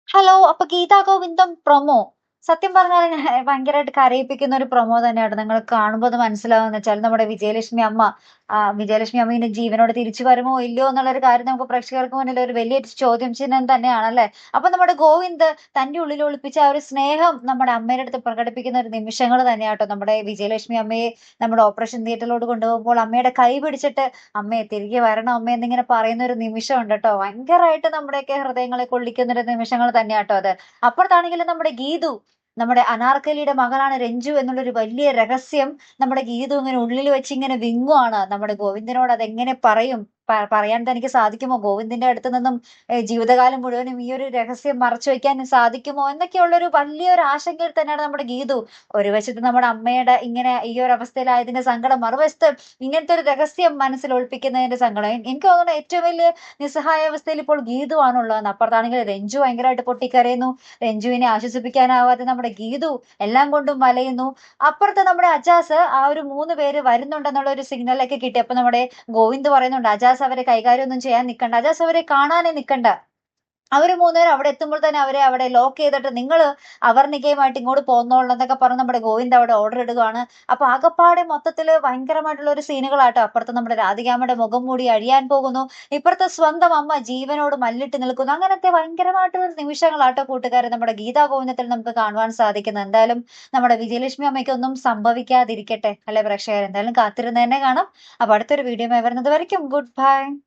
Hello. അപ്പൊ ഗീതാ ഗോവിന്ദം promo സത്യം പറഞ്ഞാൽ ഭയങ്കരമായിട്ട് കരയിപ്പിക്കുന്ന ഒരു പ്രൊമോ തന്നെയാണ്. നിങ്ങൾ കാണുമ്പോൾ അത് മനസ്സിലാവുന്ന വെച്ചാൽ നമ്മുടെ വിജയലക്ഷ്മി അമ്മ ഇനി ജീവനോട് തിരിച്ചു വരുമോ ഇല്ലയോ എന്നുള്ളൊരു കാര്യം നമുക്ക് പ്രേക്ഷകർക്ക് മുന്നിൽ ഒരു വലിയ ചോദ്യം ചിഹ്നം തന്നെയാണല്ലേ. അപ്പൊ നമ്മുടെ ഗോവിന്ദ് തന്റെ ഉള്ളിൽ ഒളിപ്പിച്ച ആ ഒരു സ്നേഹം നമ്മുടെ അമ്മയുടെ അടുത്ത് പ്രകടിപ്പിക്കുന്ന ഒരു നിമിഷങ്ങൾ തന്നെയാട്ടോ. നമ്മുടെ വിജയലക്ഷ്മി അമ്മയെ നമ്മുടെ ഓപ്പറേഷൻ തിയേറ്ററിലോട്ട് കൊണ്ടുപോകുമ്പോൾ അമ്മയുടെ കൈ പിടിച്ചിട്ട് അമ്മയെ തിരികെ വരണം അമ്മ എന്നിങ്ങനെ പറയുന്ന ഒരു നിമിഷം ഉണ്ട് കേട്ടോ. ഭയങ്കരമായിട്ട് നമ്മുടെയൊക്കെ ഹൃദയങ്ങളെ കൊള്ളിക്കുന്ന ഒരു നിമിഷങ്ങൾ തന്നെയാട്ടോ അത്. അപ്പുറത്താണെങ്കിലും നമ്മുടെ ഗീതു, നമ്മുടെ അനാർക്കലിയുടെ മകളാണ് രഞ്ജു എന്നുള്ളൊരു വലിയ രഹസ്യം നമ്മുടെ ഗീതു ഇങ്ങനെ ഉള്ളിൽ വെച്ച് ഇങ്ങനെ വിങ്ങുവാണ്. നമ്മുടെ ഗോവിന്ദനോട് അതെങ്ങനെ പറയും, പറയാൻ തനിക്ക് സാധിക്കുമോ? ഗോവിന്ദിന്റെ അടുത്ത് നിന്നും ജീവിതകാലം മുഴുവനും ഈ ഒരു രഹസ്യം മറച്ചു വെക്കാൻ സാധിക്കുമോ എന്നൊക്കെയുള്ളൊരു വലിയൊരു ആശങ്കയിൽ തന്നെയാണ് നമ്മുടെ ഗീതു. ഒരു വശത്ത് നമ്മുടെ അമ്മയുടെ ഇങ്ങനെ ഈ ഒരു അവസ്ഥയിലായതിന്റെ സങ്കടം, മറുവശത്ത് ഇങ്ങനത്തെ ഒരു രഹസ്യം മനസ്സിൽ ഒളിപ്പിക്കുന്നതിന്റെ സങ്കടം. എനിക്ക് തോന്നുന്നു ഏറ്റവും വലിയ നിസ്സഹായ അവസ്ഥയിൽ ഇപ്പോൾ ഗീതു ആണുള്ളതെന്ന്. അപ്പുറത്താണെങ്കിൽ രഞ്ജു ഭയങ്കരമായിട്ട് പൊട്ടിക്കരയുന്നു. രഞ്ജുവിനെ ആശ്വസിപ്പിക്കാനാവാതെ നമ്മുടെ ഗീതു എല്ലാം കൊണ്ടും വലയുന്നു. അപ്പുറത്ത് നമ്മുടെ അജാസ് ആ ഒരു 3 പേര് വരുന്നുണ്ടെന്നുള്ള ഒരു സിഗ്നലൊക്കെ കിട്ടി. അപ്പൊ നമ്മുടെ ഗോവിന്ദ് പറയുന്നുണ്ട് അജാസ് അവരെ കൈകാര്യം ഒന്നും ചെയ്യാൻ നിൽക്കണ്ട, അജാസ് അവരെ കാണാനേ നിൽക്കണ്ട. അവര് 3 പേരും അവിടെ എത്തുമ്പോൾ തന്നെ അവരെ അവിടെ ലോക്ക് ചെയ്തിട്ട് നിങ്ങൾ അവർണികയുമായിട്ട് ഇങ്ങോട്ട് പോന്നോളണം എന്നൊക്കെ പറഞ്ഞ് നമ്മുടെ ഗോവിന്ദ് അവിടെ ഓർഡർ ഇടുകയാണ്. അപ്പൊ ആകപ്പാടെ മൊത്തത്തില് ഭയങ്കരമായിട്ടുള്ള ഒരു സീനുകളാട്ടോ. അപ്പുറത്ത് നമ്മുടെ രാധികാമ്മയുടെ മുഖം മൂടി അഴിയാൻ പോകുന്നു, ഇപ്പുറത്തെ സ്വന്തം അമ്മ ജീവനോട് മല്ലിട്ട് നിൽക്കുന്നു. അങ്ങനത്തെ ഭയങ്കരമായിട്ടുള്ള ഒരു നിമിഷങ്ങളാട്ടോ കൂട്ടുകാരെ നമ്മുടെ ഗീതാ ഗോവിന്ദത്തിൽ നമുക്ക് കാണുവാൻ സാധിക്കുന്നത്. എന്തായാലും നമ്മുടെ വിജയലക്ഷ്മി അമ്മയ്ക്കൊന്നും സംഭവിക്കാതിരിക്കട്ടെ അല്ലെ പ്രേക്ഷകർ. എന്തായാലും കാത്തിരുന്ന് തന്നെ കാണാം. അപ്പൊ അടുത്തൊരു വീഡിയോ വരുന്നത് വരയ്ക്കും ഗുഡ് ബൈ.